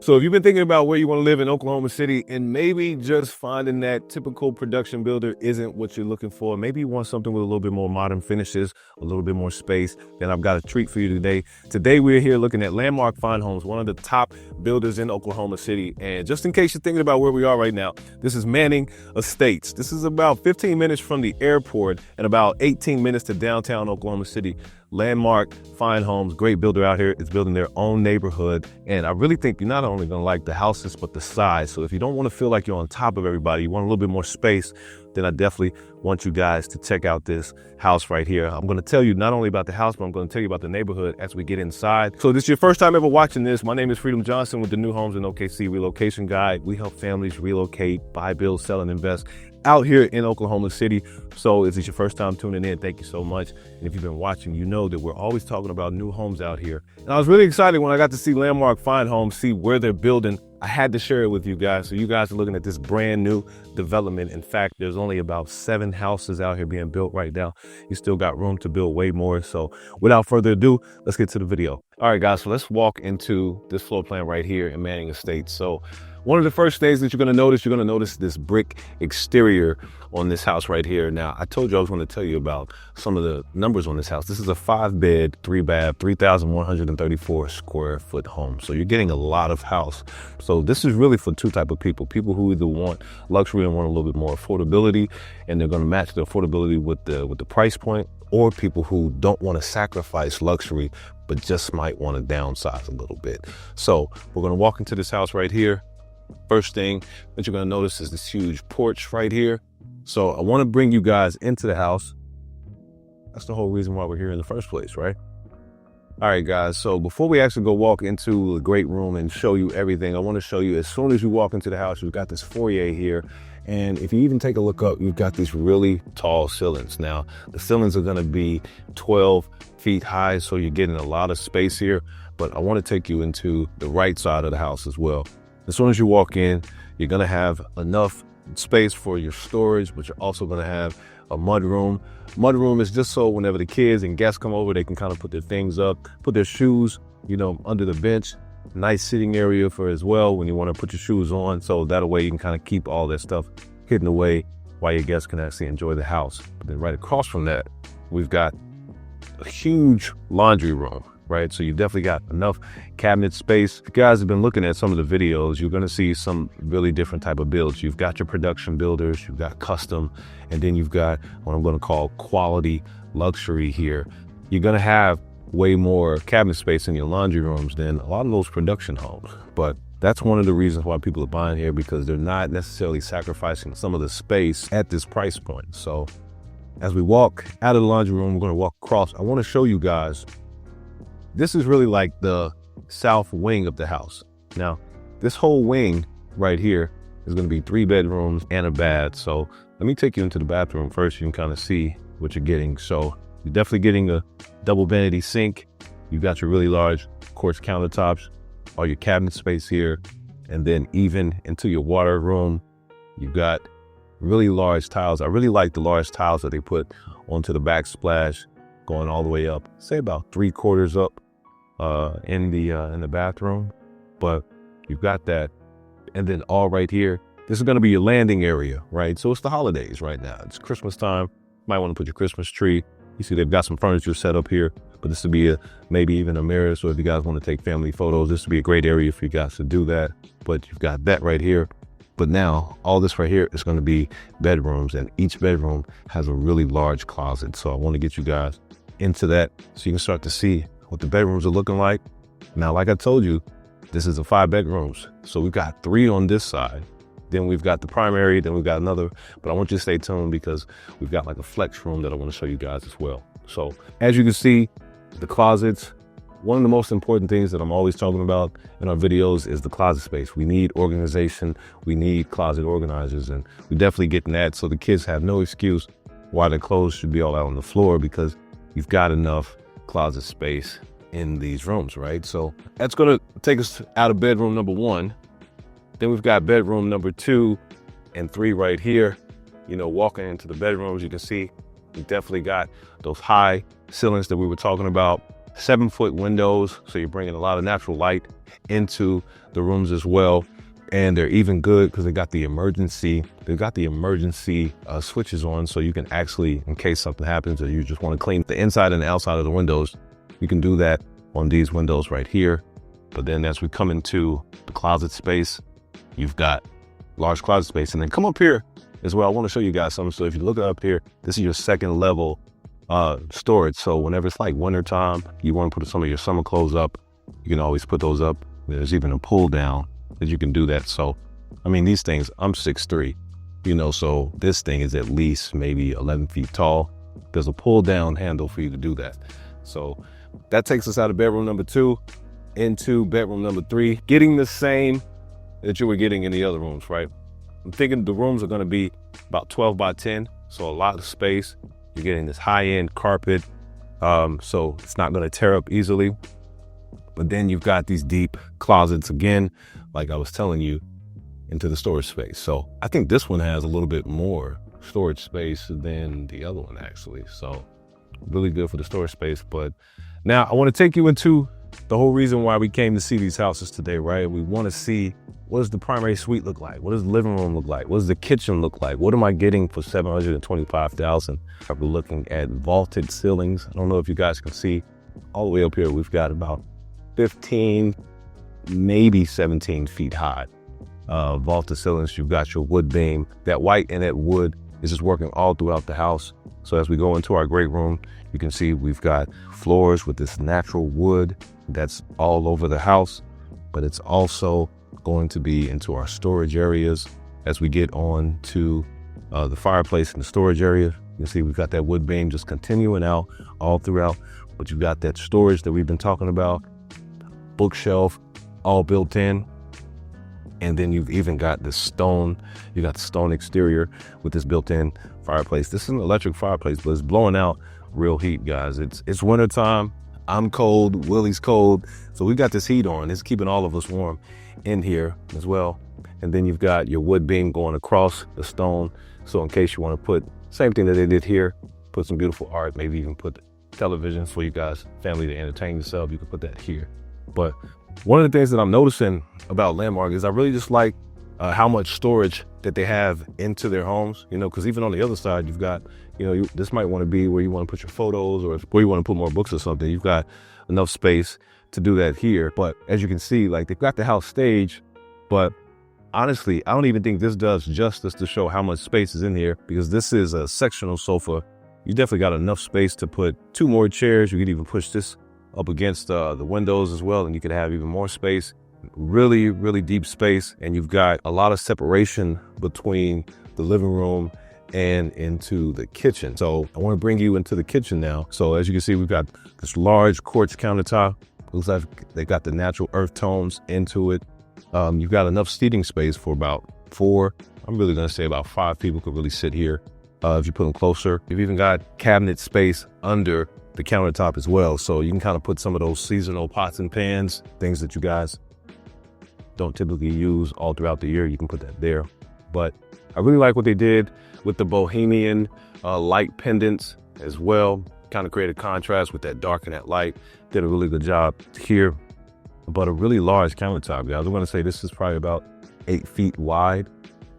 So if you've been thinking about where you want to live in Oklahoma City and maybe just finding that typical production builder isn't what you're looking for, maybe you want something with a little bit more modern finishes, a little bit more space, then I've got a treat for you today. Today we're here looking at Landmark Fine Homes, one of the top builders in Oklahoma City. And just in case you're thinking about where we are right now, this is Manning Estates. This is about 15 minutes from the airport and about 18 minutes to downtown Oklahoma City. Landmark Fine Homes, great builder out here, is building their own neighborhood. And I really think you're not only going to like the houses, but the size. So if you don't want to feel like you're on top of everybody, you want a little bit more space, then I definitely want you guys to check out this house right here. I'm going to tell you not only about the house, but I'm going to tell you about the neighborhood as we get inside. So this is your first time ever watching this. My name is Freedom Johnson with the New Homes in OKC Relocation Guide. We help families relocate, buy, build, sell, and invest out here in Oklahoma City. So if it's your first time tuning in, thank you so much. And if you've been watching, you know that we're always talking about new homes out here. And I was really excited when I got to see Landmark Fine Homes, see where they're building. I had to share it with you guys. So you guys are looking at this brand new development. In fact, there's only about 7 houses out here being built right now. You still got room to build way more. So without further ado, let's get to the video. All right, guys, so let's walk into this floor plan right here in Manning Estates. So one of the first things that you're going to notice this brick exterior on this house right here. Now, I told you I was going to tell you about some of the numbers on this house. This is a 5-bed, 3-bath, 3,134 square foot home. So you're getting a lot of house. So this is really for 2 types of people who either want luxury and want a little bit more affordability, and they're going to match the affordability with the price point, or people who don't want to sacrifice luxury, but just might want to downsize a little bit. So we're going to walk into this house right here. First thing that you're going to notice is this huge porch right here. So I want to bring you guys into the house. That's the whole reason why we're here in the first place, right? All right, guys. So before we actually go walk into the great room and show you everything, I want to show you, as soon as you walk into the house, you've got this foyer here. And if you even take a look up, you've got these really tall ceilings. Now, the ceilings are going to be 12 feet high, so you're getting a lot of space here. But I want to take you into the right side of the house as well. As soon as you walk in, you're going to have enough space for your storage, but you're also going to have a mud room. Mud room is just so whenever the kids and guests come over, they can kind of put their things up, put their shoes, under the bench. Nice sitting area for as well when you want to put your shoes on. So that way you can kind of keep all that stuff hidden away while your guests can actually enjoy the house. But then right across from that, we've got a huge laundry room. Right, so you definitely got enough cabinet space. If you guys have been looking at some of the videos, you're going to see some really different type of builds. You've got your production builders, you've got custom, and then you've got what I'm going to call quality luxury here. You're going to have way more cabinet space in your laundry rooms than a lot of those production homes. But that's one of the reasons why people are buying here, because they're not necessarily sacrificing some of the space at this price point. So as we walk out of the laundry room, we're going to walk across. I want to show you guys. This is really like the south wing of the house. Now, this whole wing right here is going to be 3 bedrooms and a bath. So let me take you into the bathroom first. You can kind of see what you're getting. So you're definitely getting a double vanity sink. You've got your really large quartz countertops, all your cabinet space here. And then even into your water room, you've got really large tiles. I really like the large tiles that they put onto the backsplash, going all the way up, say about 3/4 up in the bathroom. But you've got that. And then all right here, this is going to be your landing area, right? So it's the holidays right now. It's Christmas time. Might want to put your Christmas tree. You see they've got some furniture set up here, but this would be maybe even a mirror. So if you guys want to take family photos, this would be a great area for you guys to do that. But you've got that right here. But now all this right here is going to be bedrooms, and each bedroom has a really large closet. So I want to get you guys into that so you can start to see what the bedrooms are looking like. Now, like I told you, this is a 5 bedrooms. So we've got 3 on this side. Then we've got the primary, then we've got another, but I want you to stay tuned because we've got like a flex room that I want to show you guys as well. So as you can see, the closets, one of the most important things that I'm always talking about in our videos is the closet space. We need organization. We need closet organizers, and we're definitely getting that. So the kids have no excuse why their clothes should be all out on the floor, because you've got enough closet space in these rooms, right? So that's going to take us out of bedroom number 1. Then we've got bedroom number 2 and 3 right here. Walking into the bedrooms, you can see we definitely got those high ceilings that we were talking about. 7-foot windows, so you're bringing a lot of natural light into the rooms as well. And they're even good because they've got the emergency switches on, so you can actually, in case something happens or you just want to clean the inside and the outside of the windows, you can do that on these windows right here. But then as we come into the closet space, you've got large closet space. And then come up here as well. I want to show you guys something. So if you look up here, this is your second level storage. So whenever it's like winter time, you want to put some of your summer clothes up, you can always put those up. There's even a pull down that you can do that. So, I mean, these things, I'm 6'3", so this thing is at least maybe 11 feet tall. There's a pull down handle for you to do that. So that takes us out of bedroom number 2 into bedroom number 3, getting the same that you were getting in the other rooms, right? I'm thinking the rooms are going to be about 12 by 10. So a lot of space. You're getting this high-end carpet. So it's not going to tear up easily. But then you've got these deep closets again, like I was telling you, into the storage space. So I think this one has a little bit more storage space than the other one actually. So really good for the storage space. But now I want to take you into the whole reason why we came to see these houses today, right? We want to see, what does the primary suite look like? What does the living room look like? What does the kitchen look like? What am I getting for $725,000? We're looking at vaulted ceilings. I don't know if you guys can see all the way up here. We've got about 15, maybe 17 feet high vaulted ceilings. You've got your wood beam. That white and that wood is just working all throughout the house. So as we go into our great room, you can see we've got floors with this natural wood that's all over the house, but it's also going to be into our storage areas. As we get on to the fireplace and the storage area, you can see we've got that wood beam just continuing out all throughout, but you've got that storage that we've been talking about, bookshelf all built in. And then you've even got the stone, you got the stone exterior with this built-in fireplace. This is an electric fireplace, but it's blowing out real heat, guys. It's winter time. I'm cold, Willie's cold. So we got this heat on. It's keeping all of us warm in here as well. And then you've got your wood beam going across the stone. So in case you want to put, same thing that they did here, put some beautiful art, maybe even put television for you guys, family to entertain yourself. You can put that here. But one of the things that I'm noticing about Landmark is I really just like how much storage that they have into their homes, because even on the other side, you've got, this might want to be where you want to put your photos or where you want to put more books or something. You've got enough space to do that here. But as you can see, like, they've got the house stage, but honestly, I don't even think this does justice to show how much space is in here, because this is a sectional sofa. You definitely got enough space to put 2 more chairs. You could even push this up against the windows as well, and you could have even more space. Really, really deep space, and you've got a lot of separation between the living room and into the kitchen. So I want to bring you into the kitchen now. So as you can see, we've got this large quartz countertop. Looks like they got the natural earth tones into it. You've got enough seating space for about 4. I'm really going to say about 5 people could really sit here if you put them closer. You've even got cabinet space under the countertop as well. So you can kind of put some of those seasonal pots and pans, things that you guys don't typically use all throughout the year. You can put that there. But I really like what they did with the bohemian light pendants as well. Kind of created contrast with that dark and that light. Did a really good job here. But a really large countertop, guys. I'm going to say this is probably about 8 feet wide.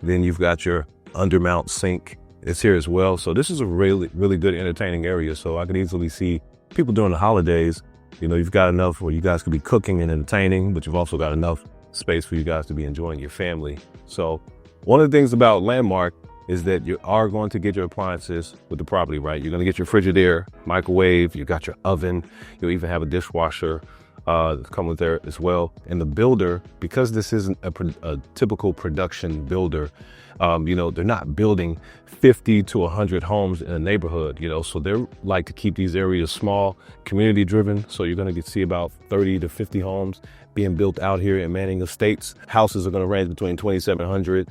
Then you've got your undermount sink. It's here as well. So this is a really, really good entertaining area. So I could easily see people during the holidays, you've got enough where you guys could be cooking and entertaining, but you've also got enough space for you guys to be enjoying your family. So one of the things about Landmark is that you are going to get your appliances with the property, right? You're going to get your Frigidaire, microwave, you got your oven, you'll even have a dishwasher come with there as well. And the builder, because this isn't a typical production builder, they're not building 50 to 100 homes in a neighborhood, so they're like to keep these areas small, community driven. So you're going to see about 30 to 50 homes being built out here in Manning Estates. Houses are going to range between 2,700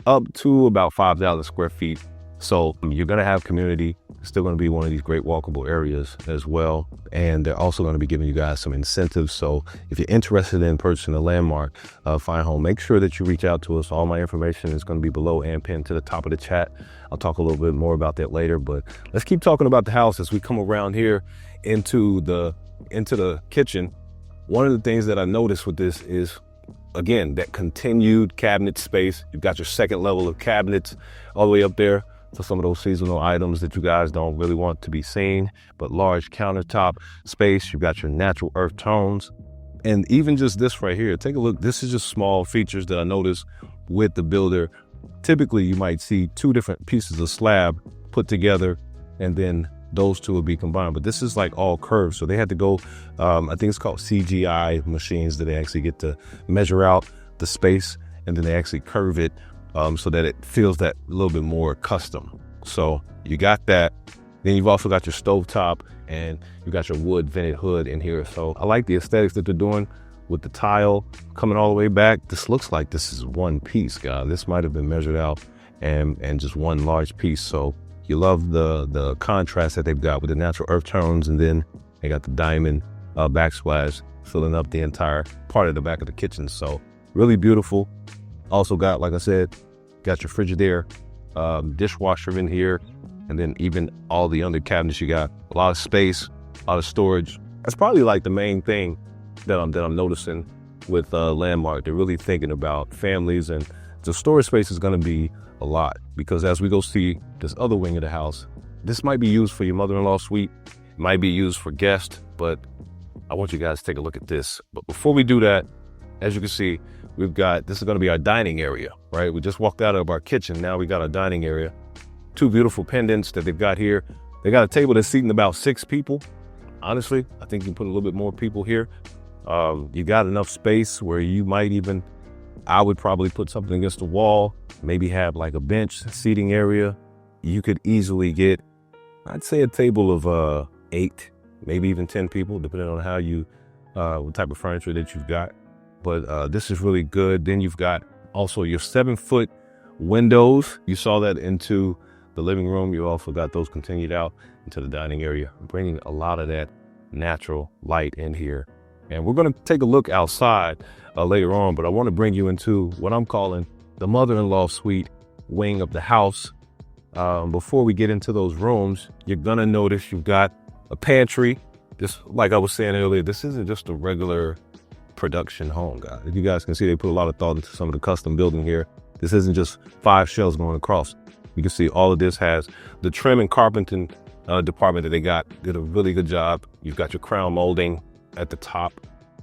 up to about 5,000 square feet. So you're going to have community. It's still going to be one of these great walkable areas as well. And they're also going to be giving you guys some incentives. So if you're interested in purchasing a Landmark fine home, make sure that you reach out to us. All my information is going to be below and pinned to the top of the chat. I'll talk a little bit more about that later, but let's keep talking about the house as we come around here into the into the kitchen, one of the things that I noticed with this is, again, that continued cabinet space. You've got your second level of cabinets all the way up there for some of those seasonal items that you guys don't really want to be seen, but large countertop space. You've got your natural earth tones. And even just this right here, take a look. This is just small features that I noticed with the builder. Typically, you might see two different pieces of slab put together, and then those two will be combined. But this is like all curved. So they had to go, I think it's called CGI machines, that they actually get to measure out the space, and then they actually curve it so that it feels that a little bit more custom. So you got that. Then you've also got your stovetop, and you got your wood vented hood in here. So I like the aesthetics that they're doing with the tile coming all the way back. This looks like this is one piece, guys. This might have been measured out and just one large piece. So you love the contrast that they've got with the natural earth tones, and then they got the diamond backsplash filling up the entire part of the back of the kitchen. So really beautiful. Also got, like I said, got your Frigidaire dishwasher in here, and then even all the under cabinets. You got a lot of space, a lot of storage. That's probably like the main thing that I'm noticing with Landmark. They're really thinking about families, and the storage space is going to be a lot, because as we go see this other wing of the house, this might be used for your mother-in-law suite, it might be used for guests, but I want you guys to take a look at this. But before we do that, as you can see, we've got, this is going to be our dining area, right? We just walked out of our kitchen. Now we got our dining area. Two beautiful pendants that they've got here. They got a table that's seating about 6 people. Honestly, I think you can put a little bit more people here. You got enough space where you might even, I would probably put something against the wall, maybe have like a bench seating area. You could easily get, I'd say, a table of 8, maybe even 10 people, depending on how you, what type of furniture that you've got. But this is really good. Then you've got also your 7-foot windows. You saw that into the living room. You also got those continued out into the dining area, bringing a lot of that natural light in here. And we're going to take a look outside later on, but I want to bring you into what I'm calling the mother-in-law suite wing of the house. Before we get into those rooms, you're going to notice you've got a pantry. This, like I was saying earlier, this isn't just a regular production home, guys. If you guys can see, they put a lot of thought into some of the custom building here. This isn't just 5 shelves going across. You can see all of this has the trim and carpenting department that they got, did a really good job. You've got your crown molding at the top.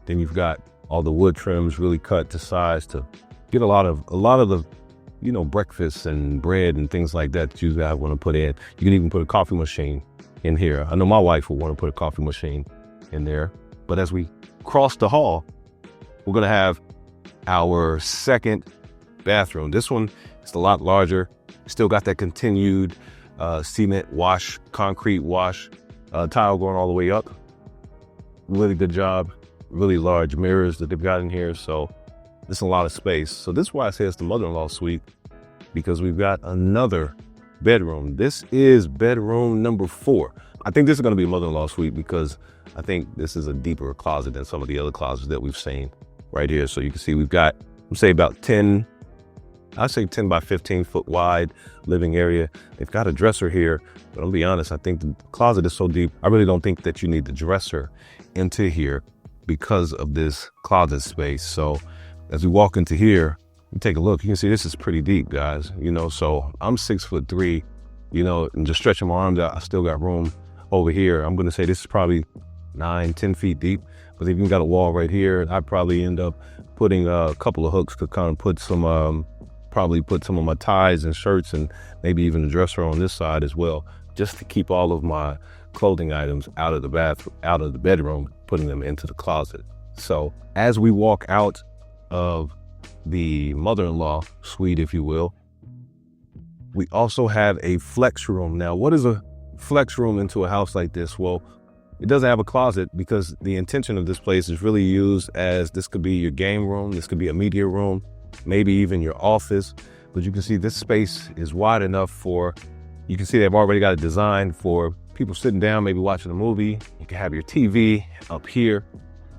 Then you've got all the wood trims really cut to size to get a lot of the, you know, breakfast and bread and things like that you guys want to put in. You can even put a coffee machine in here. I know my wife would want to put a coffee machine in there. But as we cross the hall, we're going to have our second bathroom. This one is a lot larger. Still got that continued cement wash, concrete wash, tile going all the way up. Really good job. Really large mirrors that they've got in here. So there's a lot of space. So this is why I say it's the mother-in-law suite, because we've got another bedroom. This is bedroom number 4. I think this is going to be a mother-in-law suite because I think this is a deeper closet than some of the other closets that we've seen right here. So you can see we've got, let's say about 10, I'd say 10 by 15 foot wide living area. They've got a dresser here, but I'll be honest, I think the closet is so deep, I really don't think that you need the dresser into here because of this closet space. So as we walk into here, you take a look, you can see this is pretty deep, guys. You know, so I'm 6'3", you know, and just stretching my arms out, I still got room over here. I'm going to say this is probably 9-10 feet deep, but they've even got a wall right here. I'd probably end up putting a couple of hooks to kind of put some, probably put some of my ties and shirts and maybe even a dresser on this side as well, just to keep all of my clothing items out of the bathroom, out of the bedroom, putting them into the closet. So as we walk out of the mother-in-law suite, if you will, we also have a flex room. Now, what is a flex room into a house like this? Well, it doesn't have a closet because the intention of this place is really used as, this could be your game room, this could be a media room, maybe even your office. But you can see this space is wide enough for, you can see they've already got it designed for people sitting down, maybe watching a movie. You can have your TV up here,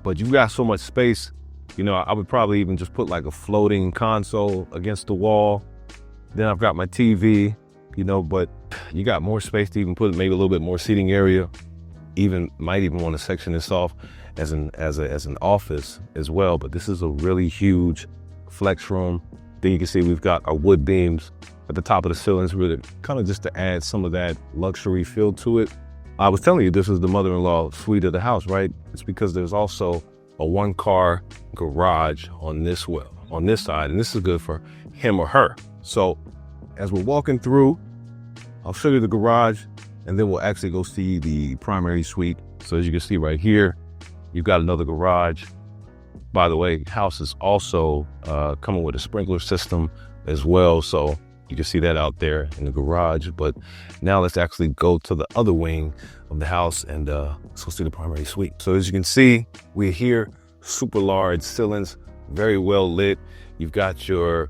but you've got so much space. You know, I would probably even just put like a floating console against the wall. Then I've got my TV, you know, but you got more space to even put maybe a little bit more seating area even might even want to section this off as an office as well. But this is a really huge flex room. Then you can see we've got our wood beams at the top of the ceilings, really kind of just to add some of that luxury feel to it. I was telling you this is the mother-in-law suite of the house, right? It's because there's also a 1-car garage on this side, and this is good for him or her. So as we're walking through, I'll show you the garage, and then we'll actually go see the primary suite. So as you can see right here, you've got another garage. By the way, house is also coming with a sprinkler system as well. So you can see that out there in the garage. But now let's actually go to the other wing of the house and let's go see the primary suite. So as you can see, we're here, super large ceilings, very well lit. You've got your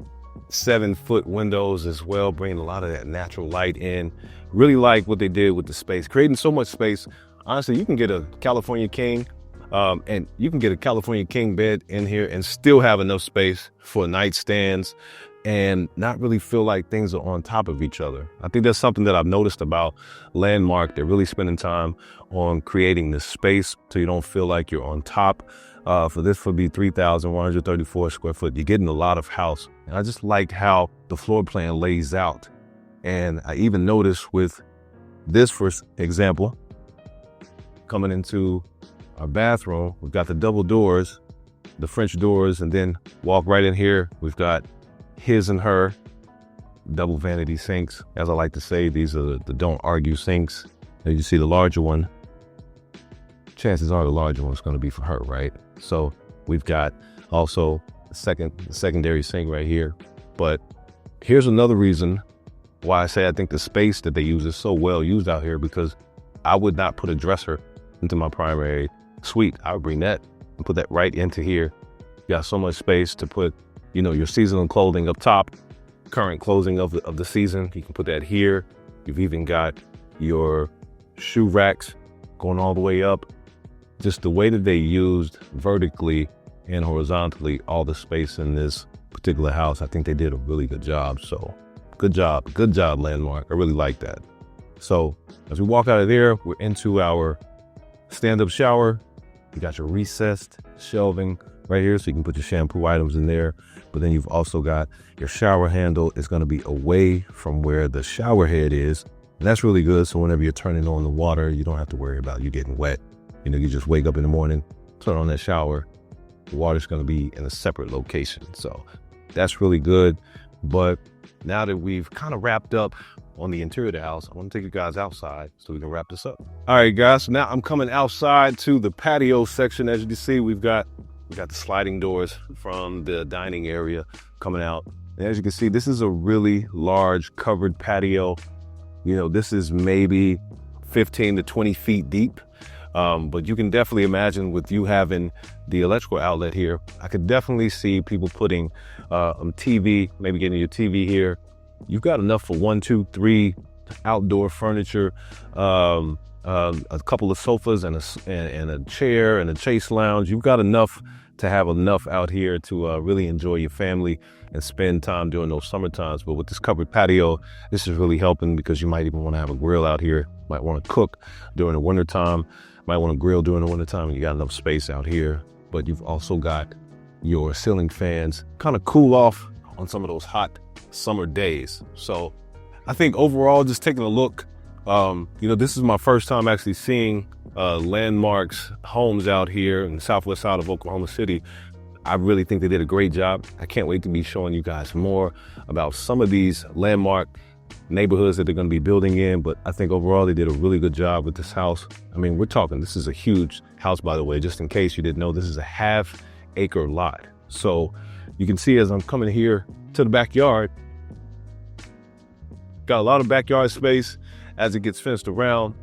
7-foot windows as well, bringing a lot of that natural light in. Really like what they did with the space, creating so much space. Honestly, you can get a California King and you can get a California King bed in here and still have enough space for nightstands and not really feel like things are on top of each other. I think that's something that I've noticed about Landmark. They're really spending time on creating this space so you don't feel like you're on top. For this would be 3,134 square foot. You're getting a lot of house. And I just like how the floor plan lays out. And I even noticed with this, for example, coming into our bathroom, we've got the double doors, the French doors, and then walk right in here. We've got his and her double vanity sinks. As I like to say, these are the don't argue sinks. And you see the larger one. Chances are the larger one's going to be for her, right? So we've got also the secondary sink right here. But here's another reason why I say I think the space that they use is so well used out here, because I would not put a dresser into my primary suite. I would bring that and put that right into here. You got so much space to put, you know, your seasonal clothing up top, current clothing of the season. You can put that here. You've even got your shoe racks going all the way up. Just the way that they used vertically and horizontally all the space in this particular house, I think they did a really good job. So good job, Landmark. I really like that. So as we walk out of there, we're into our stand-up shower. You got your recessed shelving right here, so you can put your shampoo items in there. But then you've also got your shower handle is going to be away from where the shower head is. And that's really good. So whenever you're turning on the water, you don't have to worry about you getting wet. You know, you just wake up in the morning, turn on that shower, the water's going to be in a separate location. So that's really good. But now that we've kind of wrapped up on the interior of the house, I want to take you guys outside so we can wrap this up. All right, guys. So now I'm coming outside to the patio section. As you can see, we got the sliding doors from the dining area coming out. And as you can see, this is a really large covered patio. You know, this is maybe 15 to 20 feet deep. But you can definitely imagine with you having the electrical outlet here, I could definitely see people putting TV, maybe getting your TV here. You've got enough for 1, 2, 3 outdoor furniture, a couple of sofas and a chair and a chase lounge. You've got enough to have enough out here to really enjoy your family and spend time during those summer times. But with this covered patio, this is really helping, because you might even want to have a grill out here. Might want to cook during the winter time. Might want to grill during the wintertime, and you got enough space out here. But you've also got your ceiling fans, kind of cool off on some of those hot summer days. So I think overall, just taking a look, you know, this is my first time actually seeing Landmark's homes out here in the southwest side of Oklahoma City. I really think they did a great job. I can't wait to be showing you guys more about some of these Landmark neighborhoods that they're going to be building in. But I think overall they did a really good job with this house. I mean, we're talking, this is a huge house, by the way, just in case you didn't know, this is a half-acre lot. So you can see as I'm coming here to the backyard, got a lot of backyard space as it gets fenced around.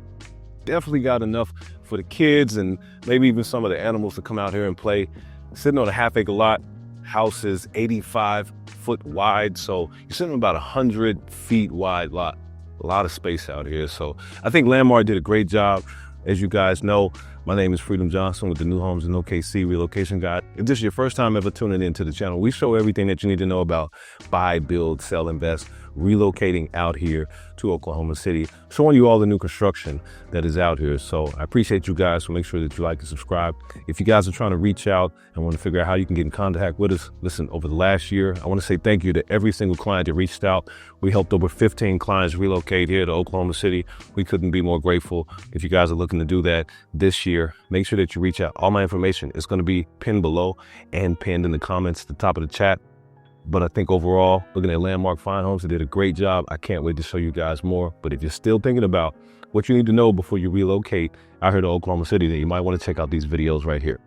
Definitely got enough for the kids and maybe even some of the animals to come out here and play. Sitting on a half-acre lot, house is 85 foot wide, so you're sitting on about 100 feet wide lot. A lot of space out here. So I think Landmark did a great job. As you guys know, My name is Freedom Johnson with the New Homes in OKC Relocation Guide. If this is your first time ever tuning into the channel, we show everything that you need to know about buy, build, sell, invest, relocating out here to Oklahoma City, showing you all the new construction that is out here. So I appreciate you guys, so make sure that you like and subscribe. If you guys are trying to reach out and want to figure out how you can get in contact with us, listen, over the last year, I want to say thank you to every single client that reached out. We helped over 15 clients relocate here to Oklahoma City. We couldn't be more grateful. If you guys are looking to do that this year, make sure that you reach out. All my information is going to be pinned below and pinned in the comments at the top of the chat. But I think overall, looking at Landmark Fine Homes, they did a great job. I can't wait to show you guys more. But if you're still thinking about what you need to know before you relocate out here to Oklahoma City, then you might want to check out these videos right here.